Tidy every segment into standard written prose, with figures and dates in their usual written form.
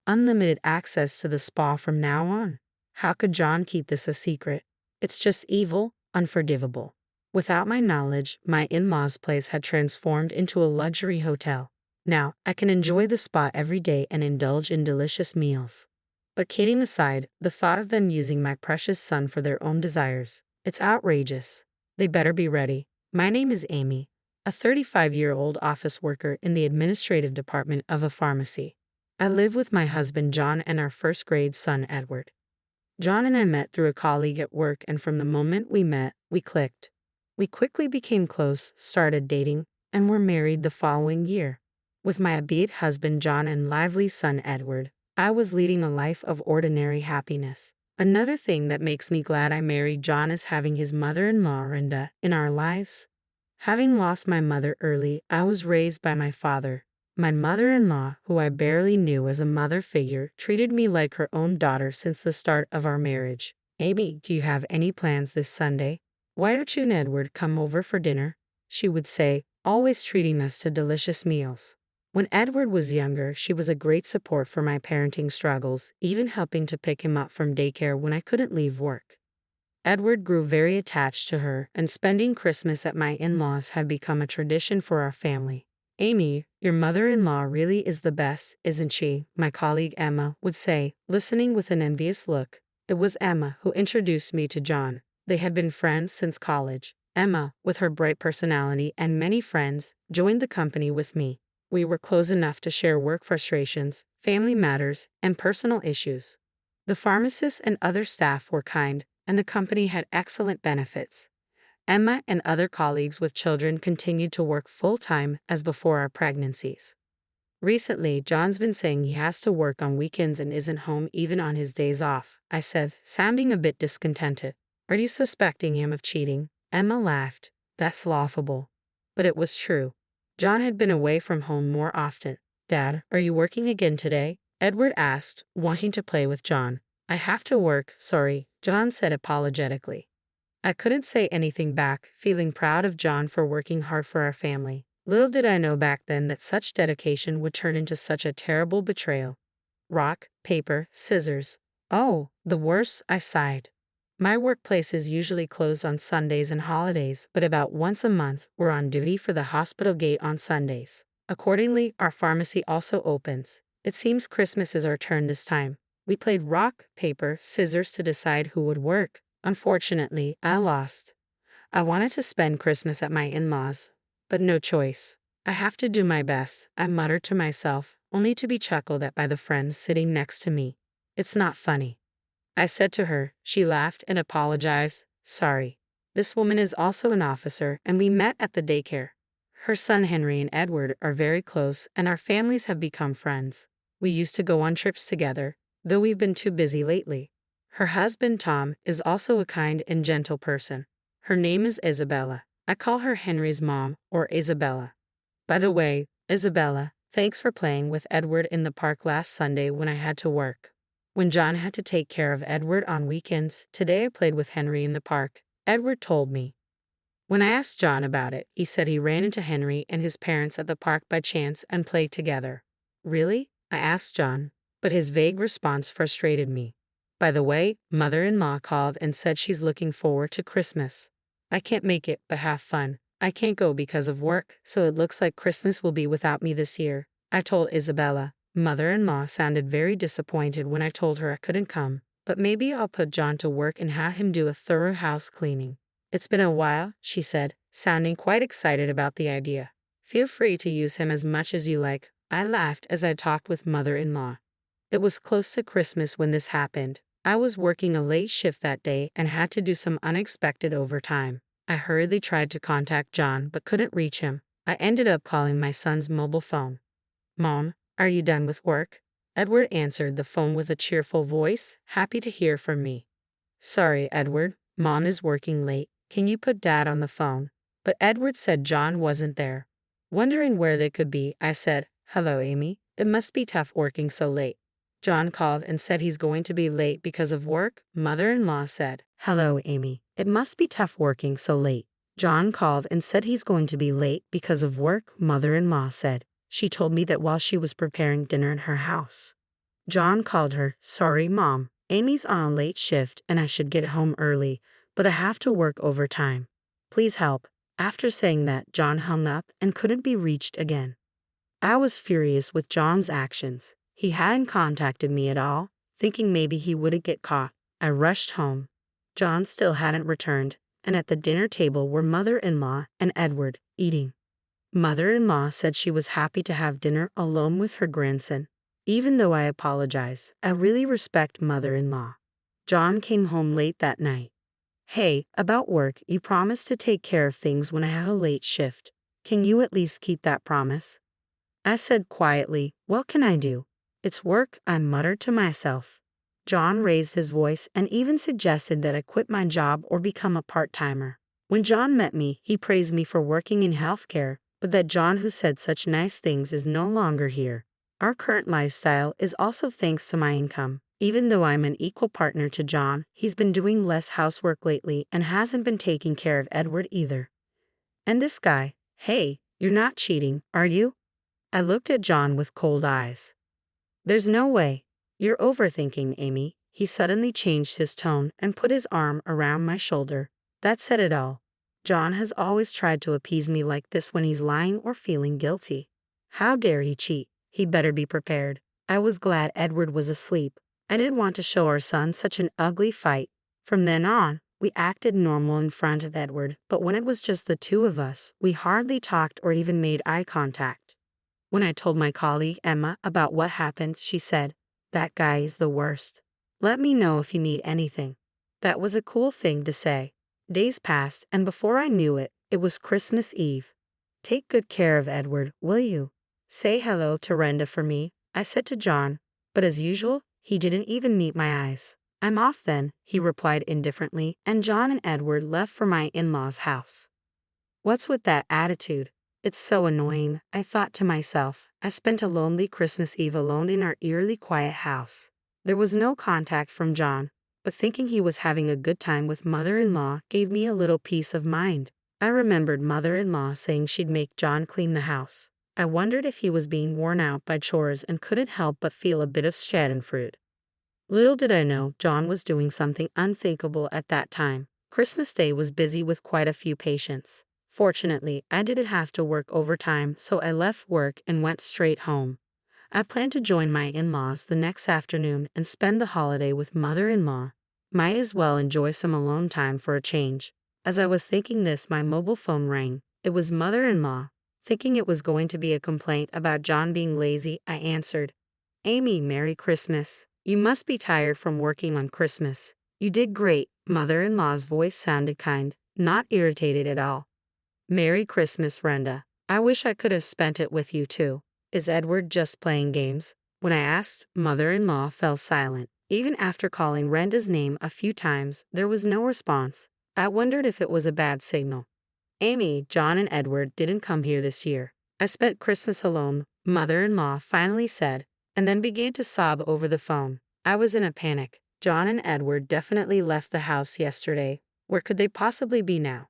unlimited access to the spa from now on. How could John keep this a secret? It's just evil, unforgivable. Without my knowledge, my in-laws' place had transformed into a luxury hotel. Now, I can enjoy the spa every day and indulge in delicious meals. But kidding aside, the thought of them using my precious son for their own desires, it's outrageous. They better be ready. My name is Amy, a 35-year-old office worker in the administrative department of a pharmacy. I live with my husband John and our first-grade son Edward. John and I met through a colleague at work, and from the moment we met, we clicked. We quickly became close, started dating, and were married the following year. With my upbeat husband John and lively son Edward, I was leading a life of ordinary happiness. Another thing that makes me glad I married John is having his mother-in-law Renda in our lives. Having lost my mother early, I was raised by my father. My mother-in-law, who I barely knew as a mother figure, treated me like her own daughter since the start of our marriage. Amy, do you have any plans this Sunday? Why don't you and Edward come over for dinner? She would say, always treating us to delicious meals. When Edward was younger, she was a great support for my parenting struggles, even helping to pick him up from daycare when I couldn't leave work. Edward grew very attached to her, and spending Christmas at my in-laws had become a tradition for our family. Amy, your mother-in-law really is the best, isn't she? My colleague Emma would say, listening with an envious look. It was Emma who introduced me to John. They had been friends since college. Emma, with her bright personality and many friends, joined the company with me. We were close enough to share work frustrations, family matters, and personal issues. The pharmacists and other staff were kind, and the company had excellent benefits. Emma and other colleagues with children continued to work full-time as before our pregnancies. Recently, John's been saying he has to work on weekends and isn't home even on his days off, I said, sounding a bit discontented. Are you suspecting him of cheating? Emma laughed. That's laughable. But it was true. John had been away from home more often. Dad, are you working again today? Edward asked, wanting to play with John. I have to work, sorry, John said apologetically. I couldn't say anything back, feeling proud of John for working hard for our family. Little did I know back then that such dedication would turn into such a terrible betrayal. Rock, paper, scissors. Oh, the worst, I sighed. My workplace is usually closed on Sundays and holidays, but about once a month, we're on duty for the hospital gate on Sundays. Accordingly, our pharmacy also opens. It seems Christmas is our turn this time. We played rock, paper, scissors to decide who would work. Unfortunately, I lost. I wanted to spend Christmas at my in-laws, but no choice. I have to do my best, I muttered to myself, only to be chuckled at by the friend sitting next to me. It's not funny, I said to her. She laughed and apologized. Sorry. This woman is also an officer, and we met at the daycare. Her son Henry and Edward are very close, and our families have become friends. We used to go on trips together, though we've been too busy lately. Her husband Tom is also a kind and gentle person. Her name is Isabella. I call her Henry's mom, or Isabella. By the way, Isabella, thanks for playing with Edward in the park last Sunday when I had to work. When John had to take care of Edward on weekends, today I played with Henry in the park, Edward told me. When I asked John about it, he said he ran into Henry and his parents at the park by chance and played together. Really? I asked John, but his vague response frustrated me. By the way, mother-in-law called and said she's looking forward to Christmas. I can't make it, but have fun. I can't go because of work, so it looks like Christmas will be without me this year, I told Isabella. Mother-in-law sounded very disappointed when I told her I couldn't come, but maybe I'll put John to work and have him do a thorough house cleaning. It's been a while, she said, sounding quite excited about the idea. Feel free to use him as much as you like, I laughed as I talked with mother-in-law. It was close to Christmas when this happened. I was working a late shift that day and had to do some unexpected overtime. I hurriedly tried to contact John but couldn't reach him. I ended up calling my son's mobile phone. Mom, are you done with work? Edward answered the phone with a cheerful voice, happy to hear from me. Sorry, Edward, Mom is working late. Can you put Dad on the phone? But Edward said John wasn't there. Wondering where they could be, I said, Hello, Amy. It must be tough working so late. John called and said he's going to be late because of work, mother-in-law said. Hello, Amy. It must be tough working so late. John called and said he's going to be late because of work, mother-in-law said. She told me that while she was preparing dinner in her house. John called her. Sorry, Mom. Amy's on a late shift and I should get home early, but I have to work overtime. Please help. After saying that, John hung up and couldn't be reached again. I was furious with John's actions. He hadn't contacted me at all, thinking maybe he wouldn't get caught. I rushed home. John still hadn't returned, and at the dinner table were mother-in-law and Edward, eating. Mother-in-law said she was happy to have dinner alone with her grandson. Even though I apologize, I really respect mother-in-law. John came home late that night. Hey, about work, you promised to take care of things when I have a late shift. Can you at least keep that promise? I said quietly, what can I do? It's work, I muttered to myself. John raised his voice and even suggested that I quit my job or become a part-timer. When John met me, he praised me for working in healthcare, but that John who said such nice things is no longer here. Our current lifestyle is also thanks to my income. Even though I'm an equal partner to John, he's been doing less housework lately and hasn't been taking care of Edward either. And this guy, hey, you're not cheating, are you? I looked at John with cold eyes. There's no way. You're overthinking, Amy. He suddenly changed his tone and put his arm around my shoulder. That said it all. John has always tried to appease me like this when he's lying or feeling guilty. How dare he cheat? He better be prepared. I was glad Edward was asleep. I didn't want to show our son such an ugly fight. From then on, we acted normal in front of Edward, but when it was just the two of us, we hardly talked or even made eye contact. When I told my colleague Emma about what happened, she said, "That guy is the worst. Let me know if you need anything." That was a cool thing to say. Days passed, and before I knew it, it was Christmas Eve. Take good care of Edward, will you? Say hello to Renda for me, I said to John, but as usual, he didn't even meet my eyes. I'm off then, he replied indifferently, and John and Edward left for my in-laws' house. What's with that attitude? It's so annoying, I thought to myself. I spent a lonely Christmas Eve alone in our eerily quiet house. There was no contact from John, but thinking he was having a good time with mother-in-law gave me a little peace of mind. I remembered mother-in-law saying she'd make John clean the house. I wondered if he was being worn out by chores and couldn't help but feel a bit of schadenfreude. Little did I know John was doing something unthinkable at that time. Christmas Day was busy with quite a few patients. Fortunately, I didn't have to work overtime, so I left work and went straight home. I planned to join my in-laws the next afternoon and spend the holiday with mother-in-law. Might as well enjoy some alone time for a change. As I was thinking this, my mobile phone rang. It was mother-in-law. Thinking it was going to be a complaint about John being lazy, I answered, "Amy, Merry Christmas. You must be tired from working on Christmas. You did great." Mother-in-law's voice sounded kind, not irritated at all. "Merry Christmas, Renda. I wish I could have spent it with you too. Is Edward just playing games?" When I asked, mother-in-law fell silent. Even after calling Renda's name a few times, there was no response. I wondered if it was a bad signal. "Amy, John and Edward didn't come here this year. I spent Christmas alone," mother-in-law finally said, and then began to sob over the phone. I was in a panic. John and Edward definitely left the house yesterday. Where could they possibly be now?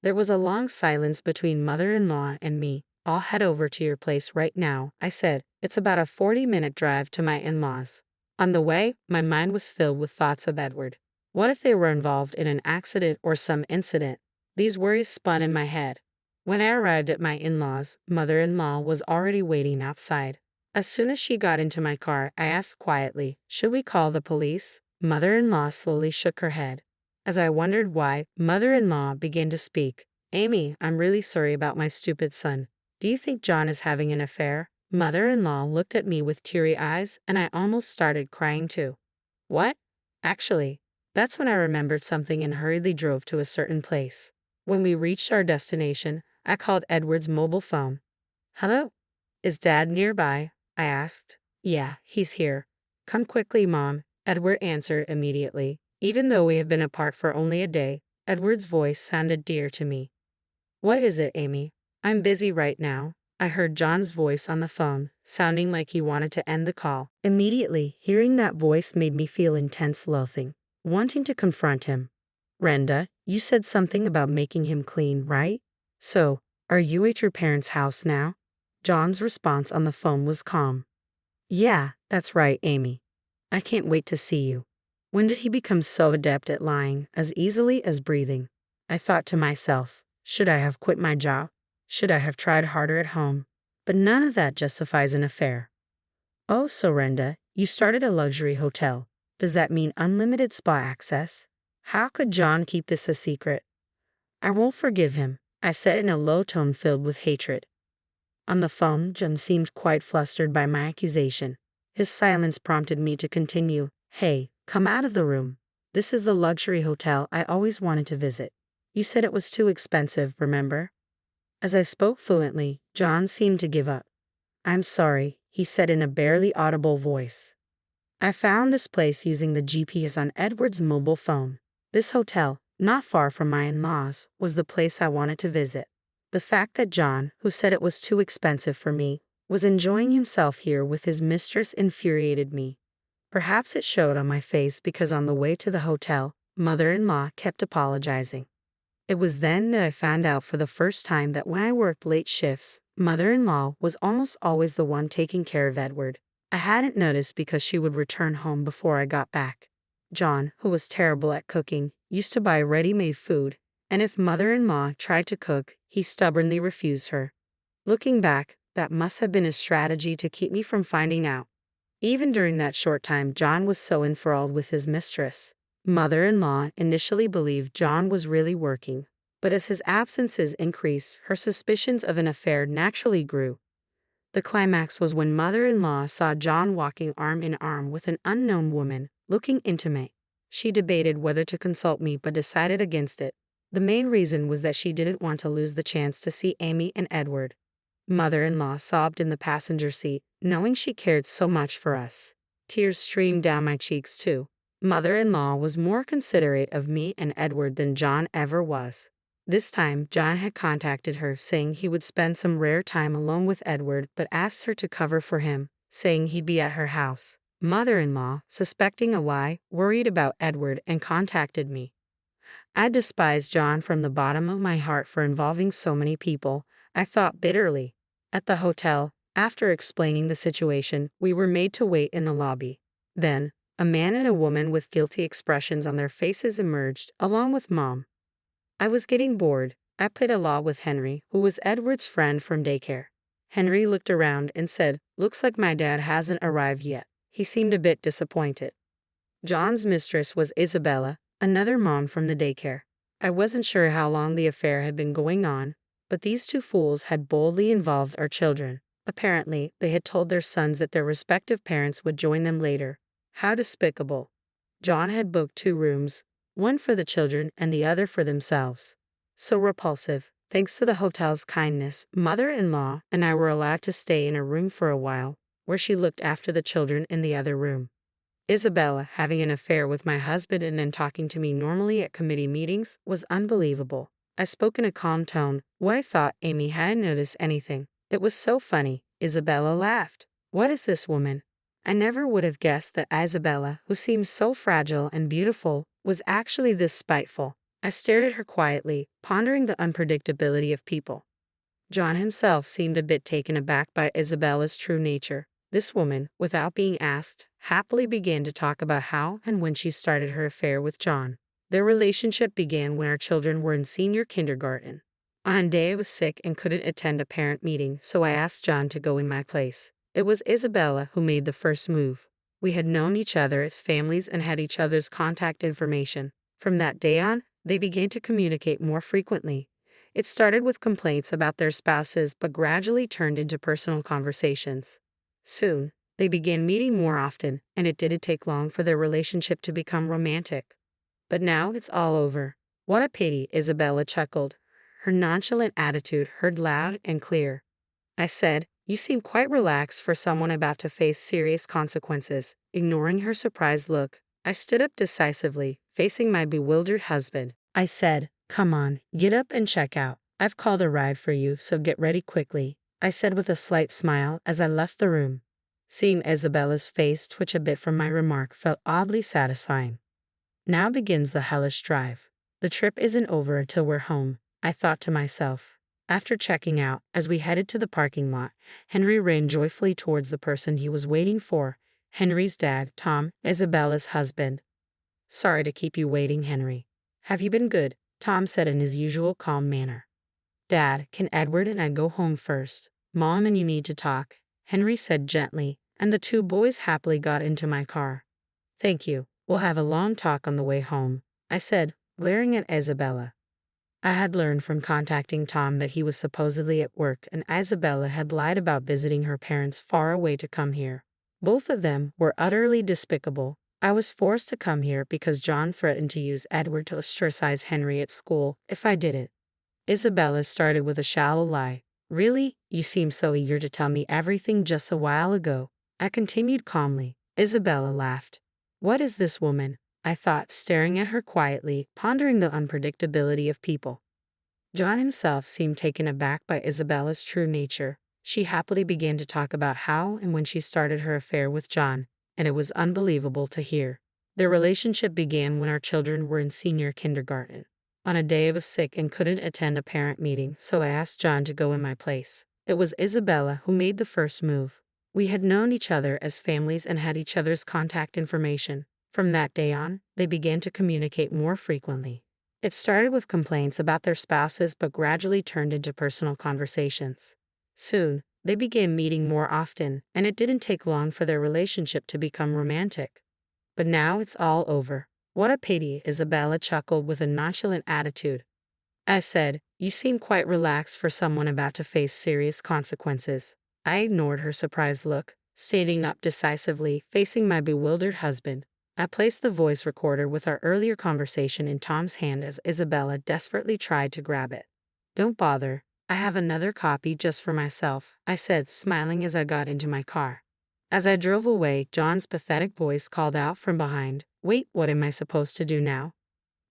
There was a long silence between mother-in-law and me. "I'll head over to your place right now," I said. "It's about a 40-minute drive to my in-laws." On the way, my mind was filled with thoughts of Edward. What if they were involved in an accident or some incident? These worries spun in my head. When I arrived at my in-laws, mother-in-law was already waiting outside. As soon as she got into my car, I asked quietly, "Should we call the police?" Mother-in-law slowly shook her head. As I wondered why, mother-in-law began to speak. "Amy, I'm really sorry about my stupid son. Do you think John is having an affair?" Mother-in-law looked at me with teary eyes, and I almost started crying too. "What?" Actually, that's when I remembered something and hurriedly drove to a certain place. When we reached our destination, I called Edward's mobile phone. "Hello? Is Dad nearby?" I asked. "Yeah, he's here. Come quickly, Mom," Edward answered immediately. Even though we have been apart for only a day, Edward's voice sounded dear to me. "What is it, Amy?" "I'm busy right now." I heard John's voice on the phone, sounding like he wanted to end the call. Immediately, hearing that voice made me feel intense loathing, wanting to confront him. "Renda, you said something about making him clean, right? So, are you at your parents' house now?" John's response on the phone was calm. "Yeah, That's right, Amy. I can't wait to see you. When did he become so adept at lying as easily as breathing? I thought to myself, should I have quit my job? Should I have tried harder at home? But none of that justifies an affair. Oh, Sorenda, you started a luxury hotel. Does that mean unlimited spa access? How could John keep this a secret? I won't forgive him, I said in a low tone filled with hatred. On the phone, John seemed quite flustered by my accusation. His silence prompted me to continue. Hey, come out of the room. This is the luxury hotel I always wanted to visit. You said it was too expensive, remember? As I spoke fluently, John seemed to give up. I'm sorry, he said in a barely audible voice. I found this place using the GPS on Edward's mobile phone. This hotel, not far from my in-laws, was the place I wanted to visit. The fact that John, who said it was too expensive for me, was enjoying himself here with his mistress infuriated me. Perhaps it showed on my face because on the way to the hotel, mother-in-law kept apologizing. It was then that I found out for the first time that when I worked late shifts, mother-in-law was almost always the one taking care of Edward. I hadn't noticed because she would return home before I got back. John, who was terrible at cooking, used to buy ready-made food, and if mother-in-law tried to cook, he stubbornly refused her. Looking back, that must have been his strategy to keep me from finding out. Even during that short time, John was so enthralled with his mistress. Mother-in-law initially believed John was really working, but as his absences increased, her suspicions of an affair naturally grew. The climax was when mother-in-law saw John walking arm in arm with an unknown woman, looking intimate. She debated whether to consult me but decided against it. The main reason was that she didn't want to lose the chance to see Amy and Edward. Mother-in-law sobbed in the passenger seat, knowing she cared so much for us. Tears streamed down my cheeks too. Mother-in-law was more considerate of me and Edward than John ever was. This time, John had contacted her, saying he would spend some rare time alone with Edward, but asked her to cover for him, saying he'd be at her house. Mother-in-law, suspecting a lie, worried about Edward and contacted me. I despised John from the bottom of my heart for involving so many people, I thought bitterly. At the hotel, after explaining the situation, we were made to wait in the lobby. Then, a man and a woman with guilty expressions on their faces emerged, along with Mom. I was getting bored. I played a law with Henry, who was Edward's friend from daycare. Henry looked around and said, "Looks like my dad hasn't arrived yet." He seemed a bit disappointed. John's mistress was Isabella, another mom from the daycare. I wasn't sure how long the affair had been going on, but these two fools had boldly involved our children. Apparently, they had told their sons that their respective parents would join them later. How despicable. John had booked 2 rooms, one for the children and the other for themselves. So repulsive. Thanks to the hotel's kindness, mother-in-law and I were allowed to stay in a room for a while, where she looked after the children in the other room. Isabella having an affair with my husband and then talking to me normally at committee meetings was unbelievable. I spoke in a calm tone. What I thought Amy hadn't noticed anything. It was so funny. Isabella laughed. What is this woman? I never would have guessed that Isabella, who seemed so fragile and beautiful, was actually this spiteful. I stared at her quietly, pondering the unpredictability of people. John himself seemed a bit taken aback by Isabella's true nature. This woman, without being asked, happily began to talk about how and when she started her affair with John. Their relationship began when our children were in senior kindergarten. On a day I was sick and couldn't attend a parent meeting, so I asked John to go in my place. It was Isabella who made the first move. We had known each other as families and had each other's contact information. From that day on, they began to communicate more frequently. It started with complaints about their spouses but gradually turned into personal conversations. Soon, they began meeting more often, and it didn't take long for their relationship to become romantic. But now it's all over. What a pity, Isabella chuckled. Her nonchalant attitude heard loud and clear. I said, "You seem quite relaxed for someone about to face serious consequences." Ignoring her surprised look, I stood up decisively, facing my bewildered husband. I said, "Come on, get up and check out. I've called a ride for you, so get ready quickly," I said with a slight smile as I left the room. Seeing Isabella's face twitch a bit from my remark felt oddly satisfying. Now begins the hellish drive. The trip isn't over until we're home, I thought to myself. After checking out, as we headed to the parking lot, Henry ran joyfully towards the person he was waiting for. Henry's dad, Tom, Isabella's husband. Sorry to keep you waiting, Henry. Have you been good? Tom said in his usual calm manner. Dad, can Edward and I go home first? Mom and you need to talk, Henry said gently, and the two boys happily got into my car. Thank you. We'll have a long talk on the way home, I said, glaring at Isabella. I had learned from contacting Tom that he was supposedly at work and Isabella had lied about visiting her parents far away to come here. Both of them were utterly despicable. I was forced to come here because John threatened to use Edward to ostracize Henry at school if I didn't. Isabella started with a shallow lie. Really? You seemed so eager to tell me everything just a while ago. I continued calmly. Isabella laughed. What is this woman? I thought, staring at her quietly, pondering the unpredictability of people. John himself seemed taken aback by Isabella's true nature. She happily began to talk about how and when she started her affair with John, and it was unbelievable to hear. Their relationship began when our children were in senior kindergarten. On a day I was sick and couldn't attend a parent meeting, so I asked John to go in my place. It was Isabella who made the first move. We had known each other as families and had each other's contact information. From that day on, they began to communicate more frequently. It started with complaints about their spouses but gradually turned into personal conversations. Soon, they began meeting more often, and it didn't take long for their relationship to become romantic. But now it's all over. What a pity, Isabella chuckled with a nonchalant attitude. I said, you seem quite relaxed for someone about to face serious consequences. I ignored her surprised look, standing up decisively, facing my bewildered husband. I placed the voice recorder with our earlier conversation in Tom's hand as Isabella desperately tried to grab it. Don't bother. I have another copy just for myself, I said, smiling as I got into my car. As I drove away, John's pathetic voice called out from behind, Wait, what am I supposed to do now?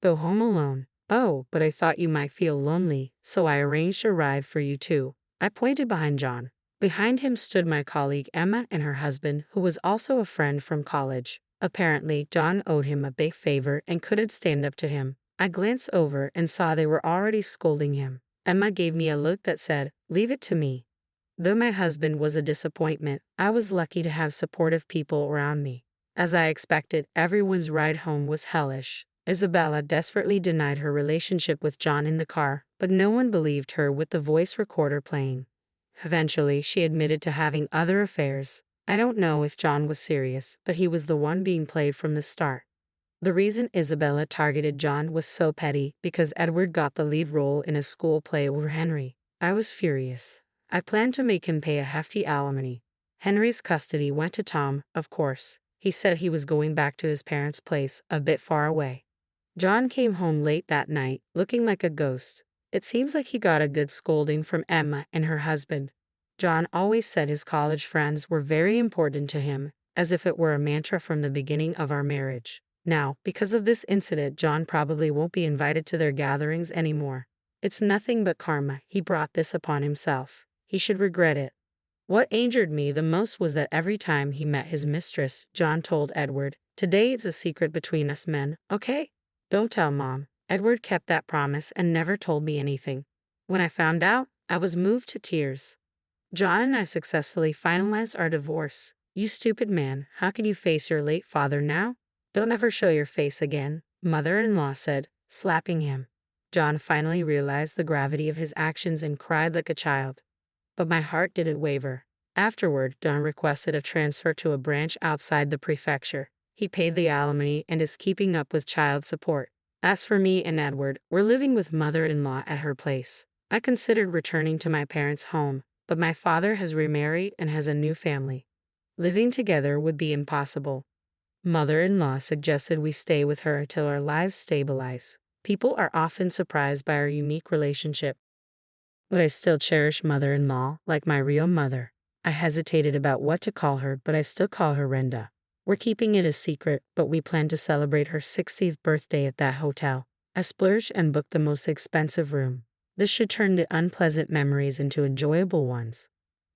Go home alone. Oh, but I thought you might feel lonely, so I arranged a ride for you too. I pointed behind John. Behind him stood my colleague Emma and her husband, who was also a friend from college. Apparently, John owed him a big favor and couldn't stand up to him. I glanced over and saw they were already scolding him. Emma gave me a look that said, Leave it to me. Though my husband was a disappointment, I was lucky to have supportive people around me. As I expected, everyone's ride home was hellish. Isabella desperately denied her relationship with John in the car, but no one believed her with the voice recorder playing. Eventually, she admitted to having other affairs. I don't know if John was serious, but he was the one being played from the start. The reason Isabella targeted John was so petty because Edward got the lead role in a school play over Henry. I was furious. I planned to make him pay a hefty alimony. Henry's custody went to Tom, of course. He said he was going back to his parents' place, a bit far away. John came home late that night, looking like a ghost. It seems like he got a good scolding from Emma and her husband. John always said his college friends were very important to him, as if it were a mantra from the beginning of our marriage. Now, because of this incident, John probably won't be invited to their gatherings anymore. It's nothing but karma. He brought this upon himself. He should regret it. What angered me the most was that every time he met his mistress, John told Edward, Today it's a secret between us men, okay? Don't tell Mom. Edward kept that promise and never told me anything. When I found out, I was moved to tears. John and I successfully finalized our divorce. You stupid man, how can you face your late father now? Don't ever show your face again, mother-in-law said, slapping him. John finally realized the gravity of his actions and cried like a child. But my heart didn't waver. Afterward, John requested a transfer to a branch outside the prefecture. He paid the alimony and is keeping up with child support. As for me and Edward, we're living with mother-in-law at her place. I considered returning to my parents' home, but my father has remarried and has a new family. Living together would be impossible. Mother-in-law suggested we stay with her until our lives stabilize. People are often surprised by our unique relationship. But I still cherish mother-in-law like my real mother. I hesitated about what to call her, but I still call her Renda. We're keeping it a secret, but we plan to celebrate her 60th birthday at that hotel. I splurged and booked the most expensive room. This should turn the unpleasant memories into enjoyable ones.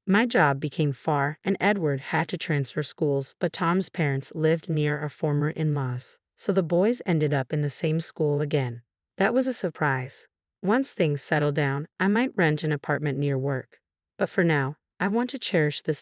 My job became far, and Edward had to transfer schools, but Tom's parents lived near our former in-laws, so the boys ended up in the same school again. That was a surprise. Once things settle down, I might rent an apartment near work. But for now, I want to cherish this